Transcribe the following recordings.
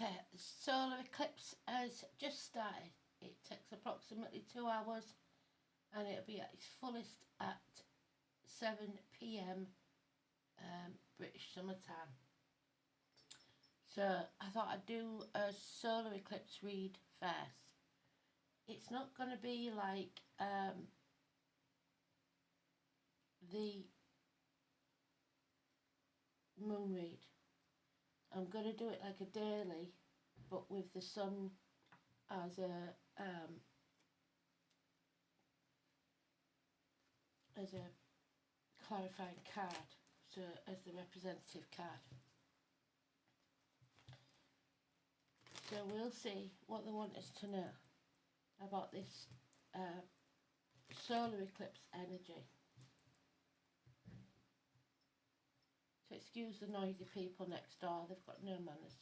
Okay, the solar eclipse has just started. It takes approximately 2 hours and it'll be at its fullest at 7 p.m. British summer time. So I thought I'd do a solar eclipse read first. It's not going to be like the moon read. I'm going to do it like a daily, but with the sun as a clarifying card, so as the representative card. So we'll see what they want us to know about this solar eclipse energy. So excuse the noisy people next door, they've got no manners.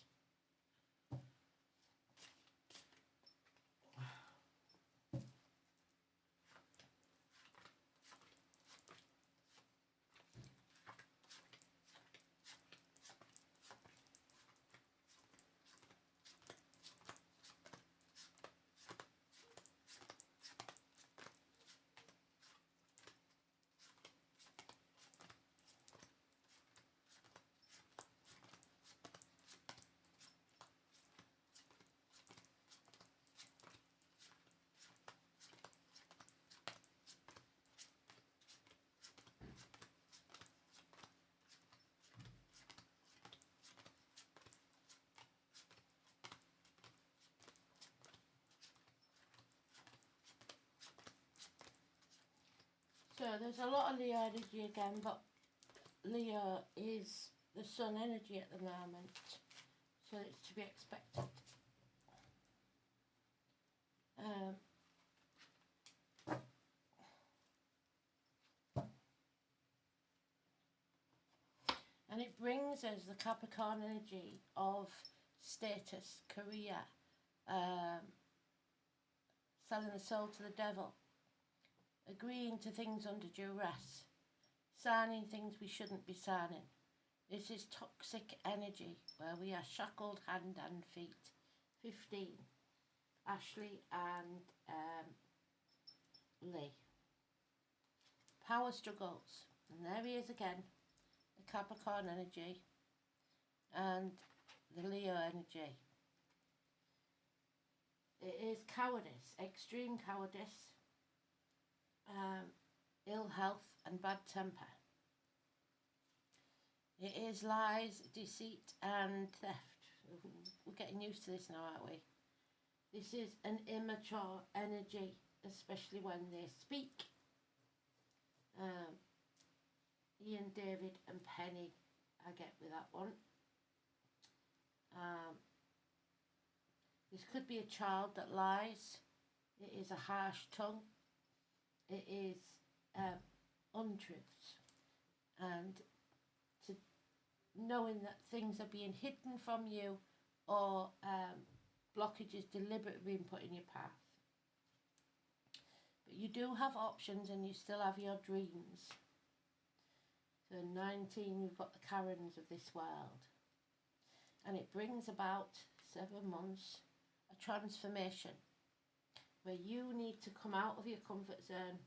So there's a lot of Leo energy again, but Leo is the sun energy at the moment, so it's to be expected. And it brings us the Capricorn energy of status, career, selling the soul to the devil, agreeing to things under duress, signing things we shouldn't be signing. This is toxic energy where we are shackled hand and feet. 15. Ashley and Lee. Power struggles. And there he is again. The Capricorn energy and the Leo energy. It is cowardice, extreme cowardice, ill health and bad temper. It is lies, deceit and theft. We're getting used to this now, aren't we? This is an immature energy, especially when they speak. Ian, David and Penny, I get with that one. This could be a child that lies. It is a harsh tongue. It is untruths. And to knowing that things are being hidden from you or blockages deliberately being put in your path. But you do have options and you still have your dreams. So 19, we've got the Karens of this world. And it brings about 7 months, a transformation where you need to come out of your comfort zone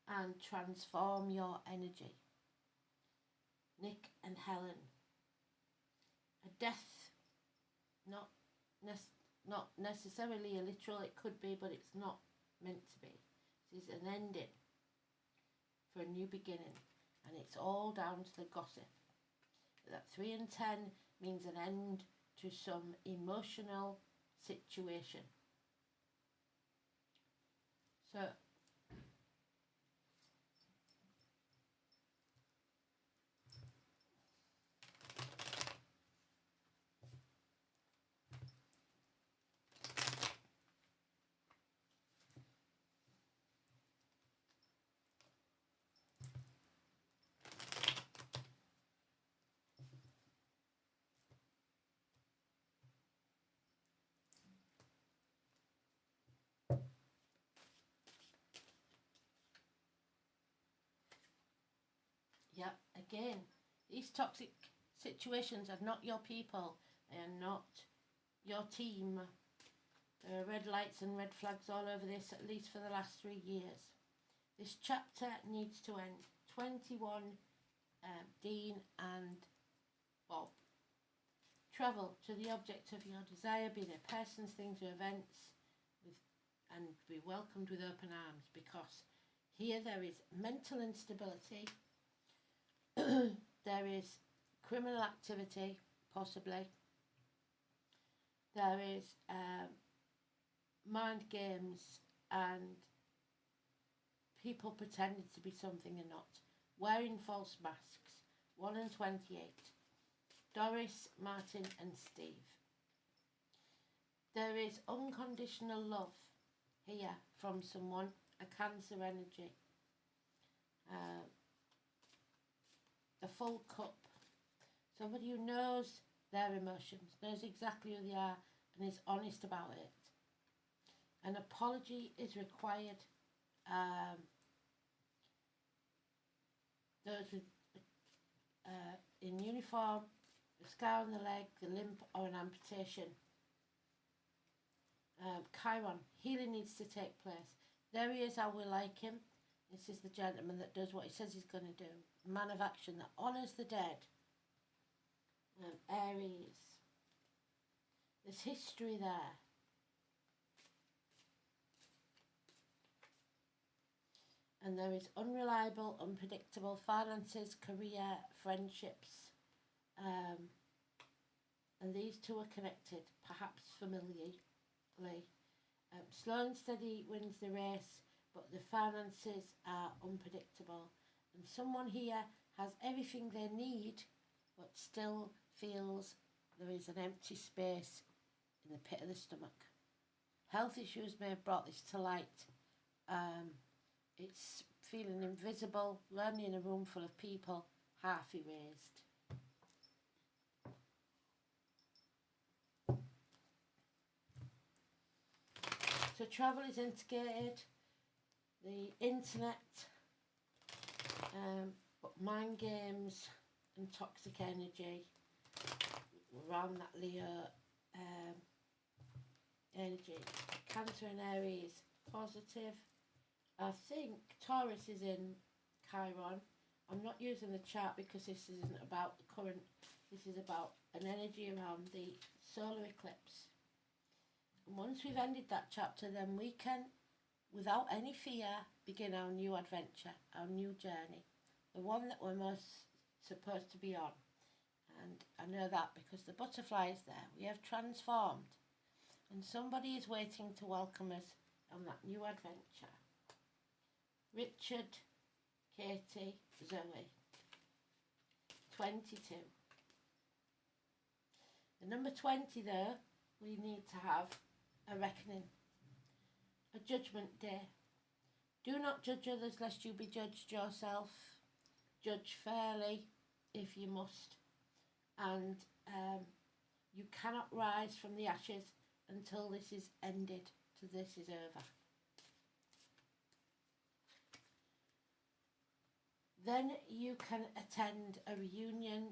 and transform your energy. Nick and Helen. A death, not necessarily a literal, it could be, but it's not meant to be. This is an ending for a new beginning. And it's all down to the gossip. That 3 and 10 means an end to some emotional situation. So yeah, again, these toxic situations are not your people. They are not your team. There are red lights and red flags all over this, at least for the last 3 years. This chapter needs to end. 21, Dean and Bob. Travel to the object of your desire, be they persons, things or events, and be welcomed with open arms, because here there is mental instability, there is criminal activity, possibly, there is mind games and people pretending to be something and not, wearing false masks. 1 and 28. Doris, Martin and Steve. There is unconditional love here from someone, a Cancer energy. The full cup. Somebody who knows their emotions, knows exactly who they are and is honest about it. An apology is required. Those with in uniform, a scar on the leg, the limp or an amputation. Chiron, healing needs to take place. There he is, how we like him. This is the gentleman that does what he says he's going to do. Man of action that honours the dead. Aries. There's history there. And there is unreliable, unpredictable finances, career, friendships. And these two are connected, perhaps familiarly. Slow and steady wins the race, but the finances are unpredictable. And someone here has everything they need, but still feels there is an empty space in the pit of the stomach. Health issues may have brought this to light. It's feeling invisible, lonely in a room full of people, half erased. So travel is instigated, the internet, but mind games and toxic energy around that Leo energy. Cancer and Aries, positive. I think Taurus is in Chiron. I'm not using the chart because this isn't about the current, this is about an energy around the solar eclipse. And once we've ended that chapter, then we can, without any fear, begin our new adventure, our new journey, the one that we're most supposed to be on. And I know that because the butterfly is there. We have transformed, and somebody is waiting to welcome us on that new adventure. Richard, Katie, Zoe. 22. The number 20 there, we need to have a reckoning, a judgment day. Do not judge others lest you be judged yourself. Judge fairly if you must. And you cannot rise from the ashes until this is ended, till this is over. Then you can attend a reunion,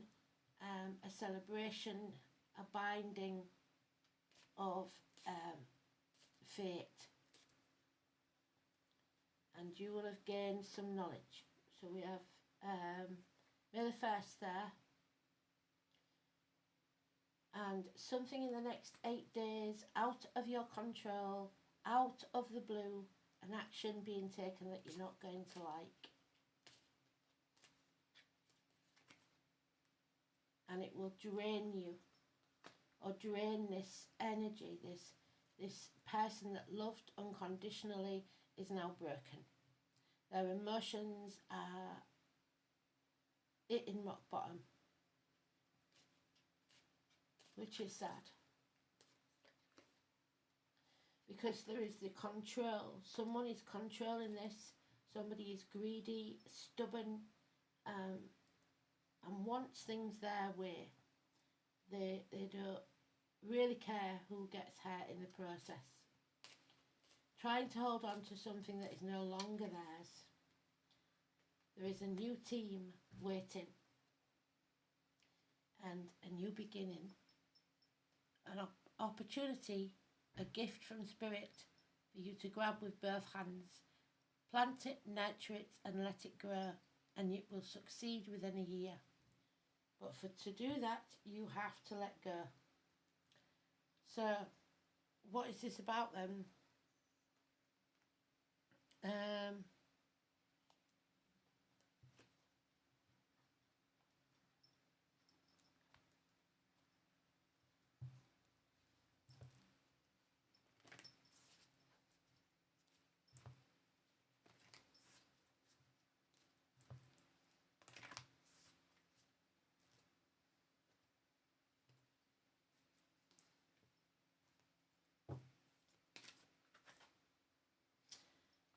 a celebration, a binding of fate. And you will have gained some knowledge. So we have May the 1st there. And something in the next 8 days, out of your control, out of the blue, an action being taken that you're not going to like. And it will drain you, or drain this energy, this person that loved unconditionally is now broken. Their emotions are hitting rock bottom, which is sad. Because there is the control. Someone is controlling this. Somebody is greedy, stubborn, and wants things their way. They don't really care who gets hurt in the process. Trying to hold on to something that is no longer theirs. There is a new team waiting. And a new beginning. opportunity, a gift from Spirit for you to grab with both hands. Plant it, nurture it, and let it grow, and it will succeed within a year. But to do that, you have to let go. So, what is this about then?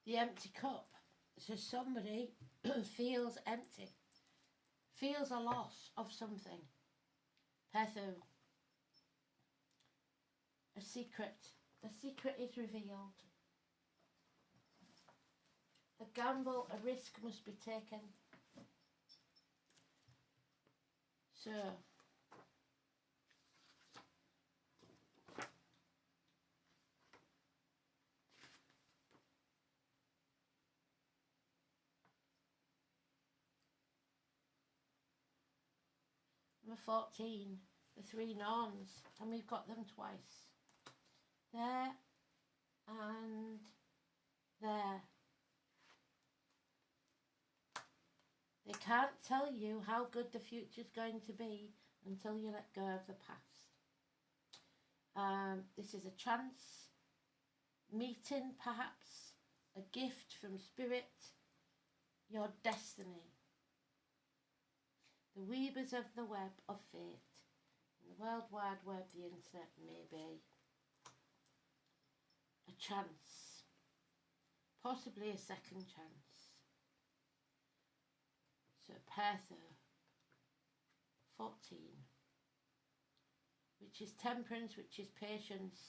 The empty cup. So somebody feels empty, feels a loss of something. Pethu. A secret. The secret is revealed. A gamble, a risk must be taken. So, number 14, the three norns, and we've got them twice. There and there. They can't tell you how good the future's going to be until you let go of the past. This is a chance meeting, perhaps, a gift from Spirit, your destiny. The weavers of the web of fate, the World Wide Web, the internet, maybe. A chance, possibly a second chance. So Pertha, 14, which is temperance, which is patience,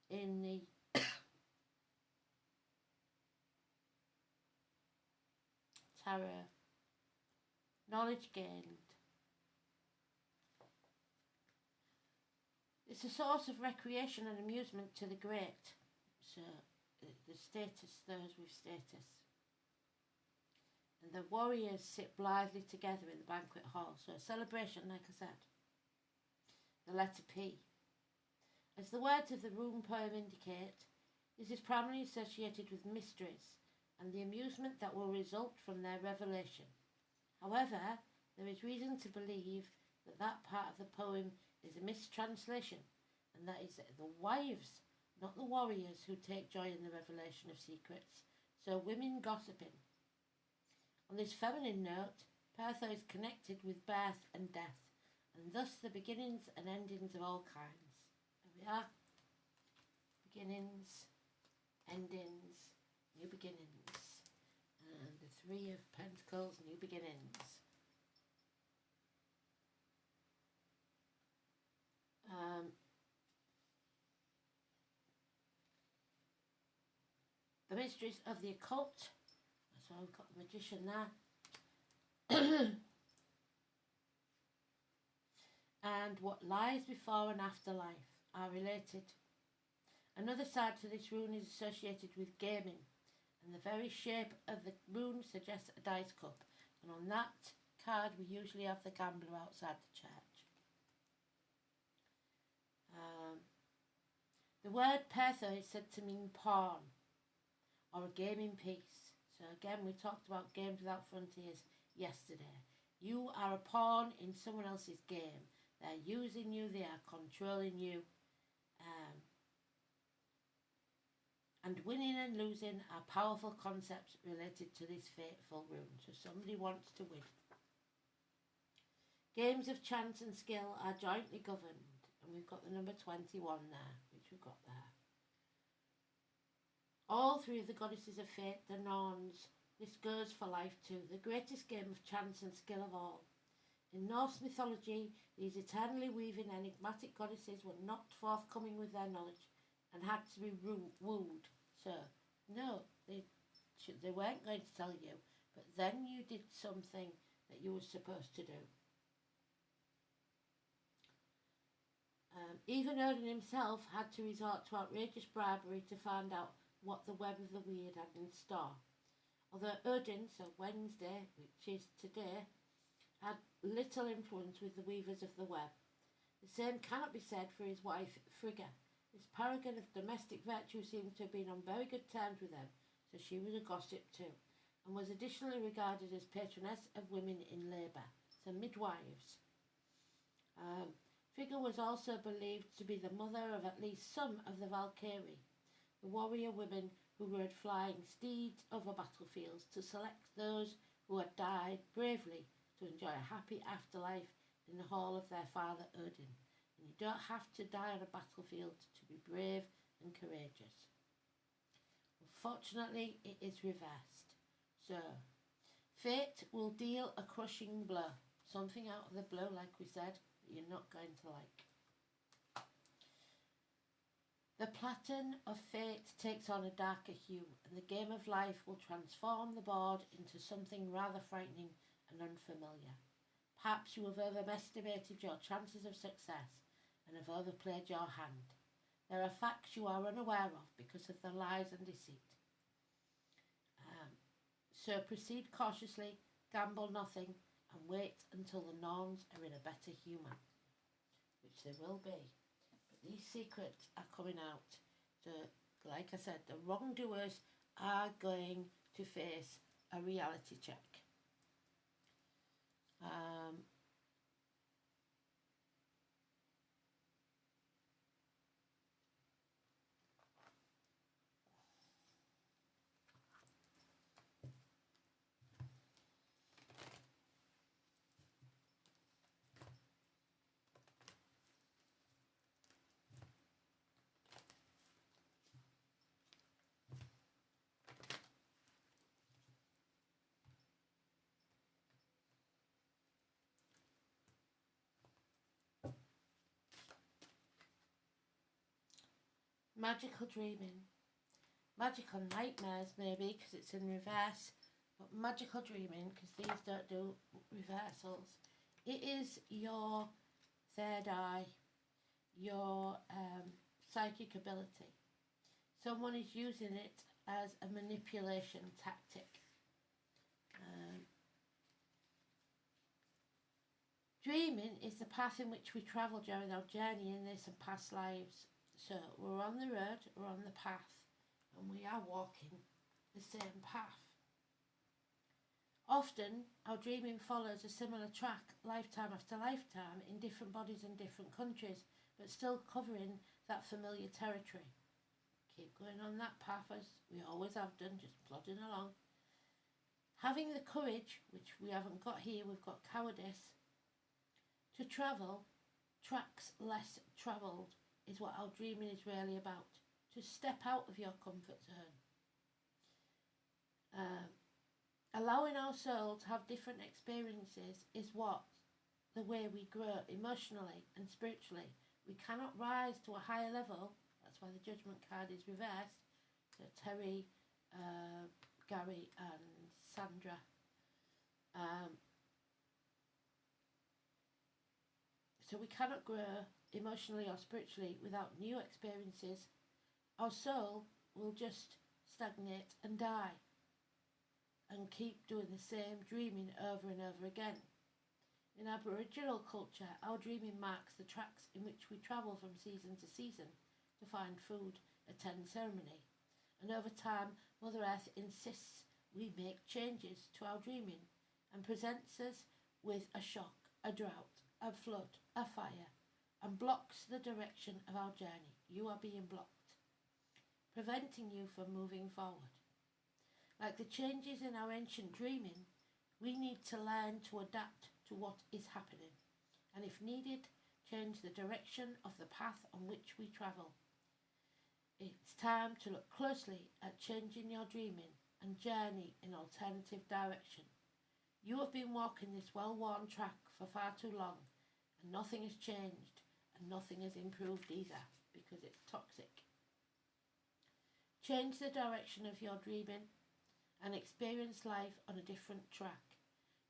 in the tarot, knowledge gained. It's a source of recreation and amusement to the great. So the status, those with status. And the warriors sit blithely together in the banquet hall. So a celebration, like I said. The letter P. As the words of the rune poem indicate, this is primarily associated with mysteries and the amusement that will result from their revelation. However, there is reason to believe that that part of the poem is a mistranslation, and that is the wives, not the warriors, who take joy in the revelation of secrets. So women gossiping. On this feminine note, Pertha is connected with birth and death, and thus the beginnings and endings of all kinds. There we are. Beginnings, endings, new beginnings. And the Three of Pentacles, new beginnings. The mysteries of the occult. So we've got the magician there. And what lies before and after life are related. Another side to this rune is associated with gaming, and the very shape of the rune suggests a dice cup, and on that card we usually have the gambler outside the church. The word Pertha is said to mean pawn or a gaming piece. So again, we talked about games without frontiers yesterday. You are a pawn in someone else's game. They're using you, they are controlling you. And winning and losing are powerful concepts related to this fateful rune. So somebody wants to win. Games of chance and skill are jointly governed. And we've got the number 21 there, which we've got there. All three of the goddesses of fate, the Norns, this goes for life too, the greatest game of chance and skill of all. In Norse mythology, these eternally weaving enigmatic goddesses were not forthcoming with their knowledge and had to be wooed. So, no, they weren't going to tell you, but then you did something that you were supposed to do. Even Odin himself had to resort to outrageous bribery to find out what the web of the weird had in store. Although Odin, so Wednesday, which is today, had little influence with the weavers of the web. The same cannot be said for his wife Frigga. This paragon of domestic virtue seems to have been on very good terms with them, so she was a gossip too, and was additionally regarded as patroness of women in labour, so midwives. Frigga was also believed to be the mother of at least some of the Valkyrie, the warrior women who rode flying steeds over battlefields to select those who had died bravely to enjoy a happy afterlife in the hall of their father Odin. And you don't have to die on a battlefield to be brave and courageous. Unfortunately, it is reversed. So, fate will deal a crushing blow. Something out of the blue, like we said, that you're not going to like. The pattern of fate takes on a darker hue, and the game of life will transform the board into something rather frightening and unfamiliar. Perhaps you have overestimated your chances of success and have overplayed your hand. There are facts you are unaware of because of the lies and deceit. So proceed cautiously, gamble nothing, and wait until the Norns are in a better humour, which they will be. But these secrets are coming out. So, like I said, the wrongdoers are going to face a reality check. Magical dreaming. Magical nightmares, maybe, because it's in reverse. But magical dreaming, because these don't do reversals. It is your third eye, your psychic ability. Someone is using it as a manipulation tactic. Dreaming is the path in which we travel during our journey in this and past lives. So we're on the road, we're on the path, and we are walking the same path. Often, our dreaming follows a similar track, lifetime after lifetime, in different bodies in different countries, but still covering that familiar territory. Keep going on that path as we always have done, just plodding along. Having the courage, which we haven't got here, we've got cowardice, to travel tracks less travelled is what our dreaming is really about. To step out of your comfort zone. Allowing our soul to have different experiences is what the way we grow emotionally and spiritually. We cannot rise to a higher level. That's why the judgment card is reversed. So Terry, Gary and Sandra. So we cannot grow emotionally or spiritually without new experiences. Our soul will just stagnate and die and keep doing the same dreaming over and over again. In Aboriginal culture, our dreaming marks the tracks in which we travel from season to season to find food, attend ceremony. And over time, Mother Earth insists we make changes to our dreaming and presents us with a shock, a drought, a flood, a fire, and blocks the direction of our journey. You are being blocked, preventing you from moving forward. Like the changes in our ancient dreaming, we need to learn to adapt to what is happening, and if needed, change the direction of the path on which we travel. It's time to look closely at changing your dreaming and journey in alternative direction. You have been walking this well-worn track for far too long, and nothing has changed, and nothing has improved either, because it's toxic. Change the direction of your dreaming and experience life on a different track.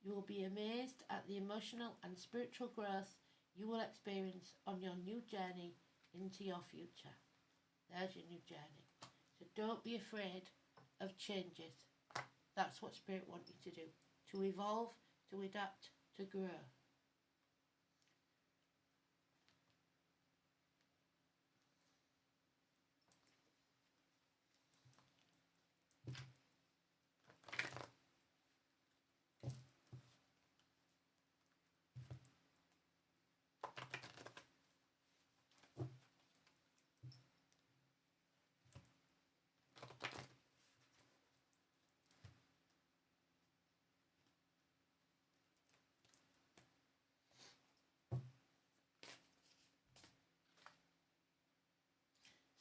You will be amazed at the emotional and spiritual growth you will experience on your new journey into your future. There's your new journey. So don't be afraid of changes. That's what Spirit wants you to do. To evolve, to adapt, to grow.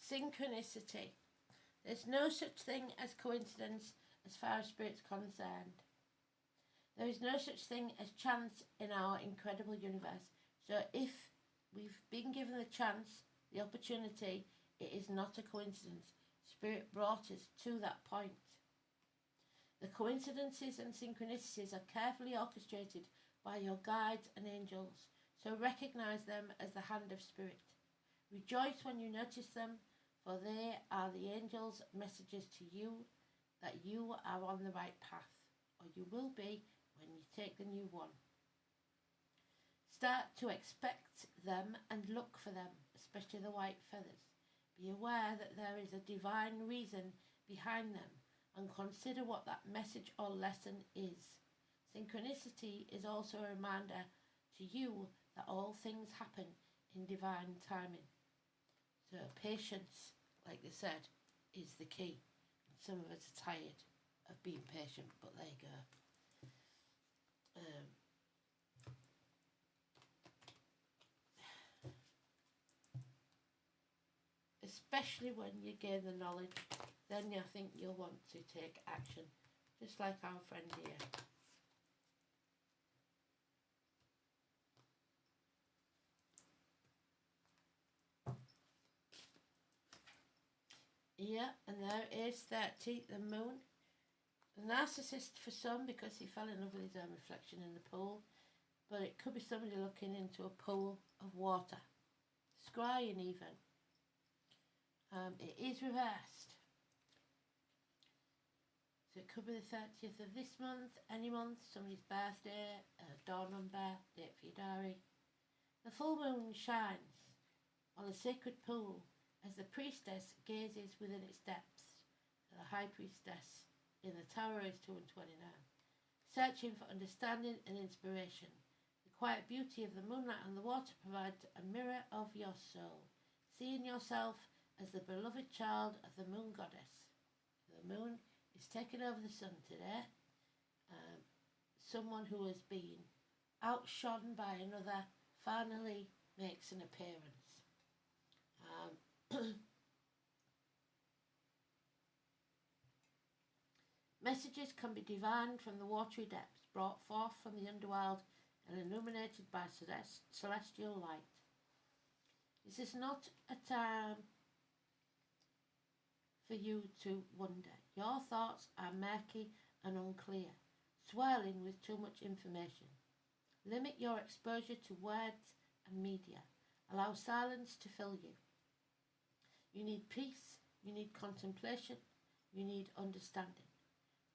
Synchronicity. There's no such thing as coincidence as far as Spirit's concerned. There is no such thing as chance in our incredible universe. So if we've been given the chance, the opportunity, it is not a coincidence. Spirit brought us to that point. The coincidences and synchronicities are carefully orchestrated by your guides and angels, so recognize them as the hand of Spirit. Rejoice when you notice them, for they are the angels' messages to you that you are on the right path, or you will be when you take the new one. Start to expect them and look for them, especially the white feathers. Be aware that there is a divine reason behind them and consider what that message or lesson is. Synchronicity is also a reminder to you that all things happen in divine timing. So patience, like they said, is the key. Some of us are tired of being patient, but there you go. Especially when you gain the knowledge, then I think you'll want to take action, just like our friend here. Yeah, and there is 30, the moon. The narcissist for some, because he fell in love with his own reflection in the pool, but it could be somebody looking into a pool of water, scrying even. It is reversed. So it could be the 30th of this month, any month, somebody's birthday, door number, date for your diary. The full moon shines on the sacred pool as the priestess gazes within its depths. So the high priestess in the tower is 229, searching for understanding and inspiration. The quiet beauty of the moonlight on the water provides a mirror of your soul, seeing yourself as the beloved child of the moon goddess. The moon is taking over the sun today. Someone who has been outshone by another finally makes an appearance. Messages can be divined from the watery depths, brought forth from the underworld and illuminated by celestial light. This is not a time for you to wonder. Your thoughts are murky and unclear, swirling with too much information. Limit your exposure to words and media. Allow silence to fill you. You need peace, you need contemplation, you need understanding.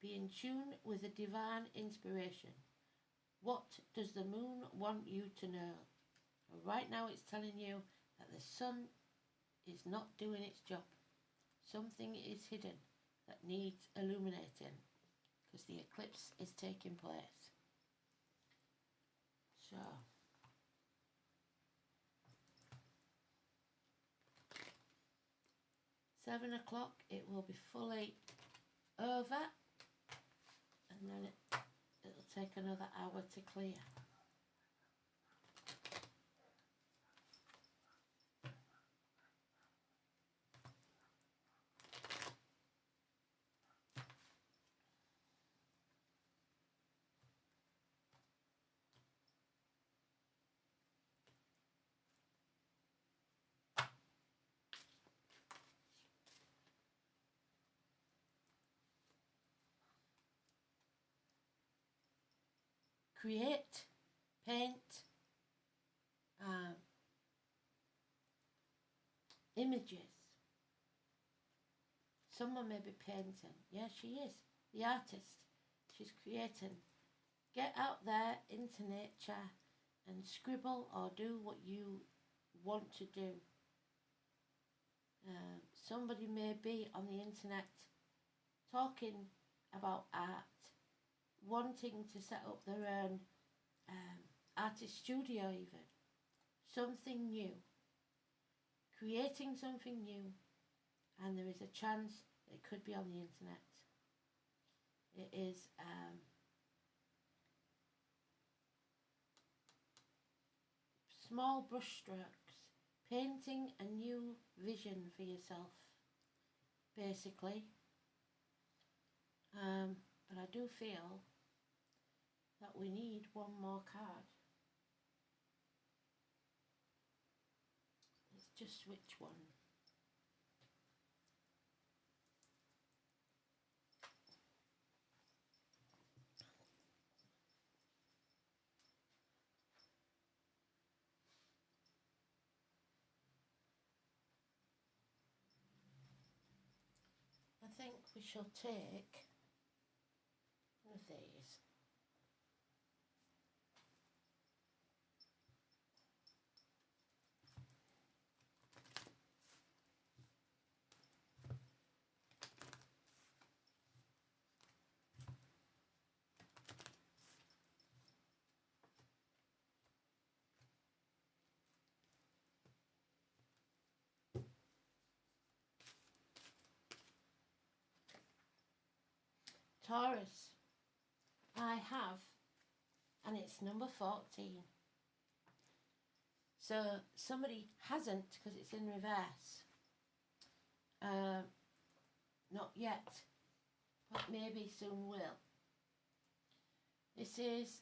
Be in tune with the divine inspiration. What does the moon want you to know? And right now it's telling you that the sun is not doing its job. Something is hidden that needs illuminating because the eclipse is taking place. So, $7 o'clock, it will be fully over, and then it'll take another hour to clear. Create, paint, images. Someone may be painting. Yeah, she is. The artist. She's creating. Get out there into nature and scribble or do what you want to do. Somebody may be on the internet talking about art, wanting to set up their own artist studio even. Something new. Creating something new, and there is a chance it could be on the internet. It is small brush strokes, painting a new vision for yourself, basically. But I do feel that we need one more card. It's just which one. I think we shall take one of these. Taurus, I have, and it's number 14. So somebody hasn't because it's in reverse. Not yet, but maybe soon will. This is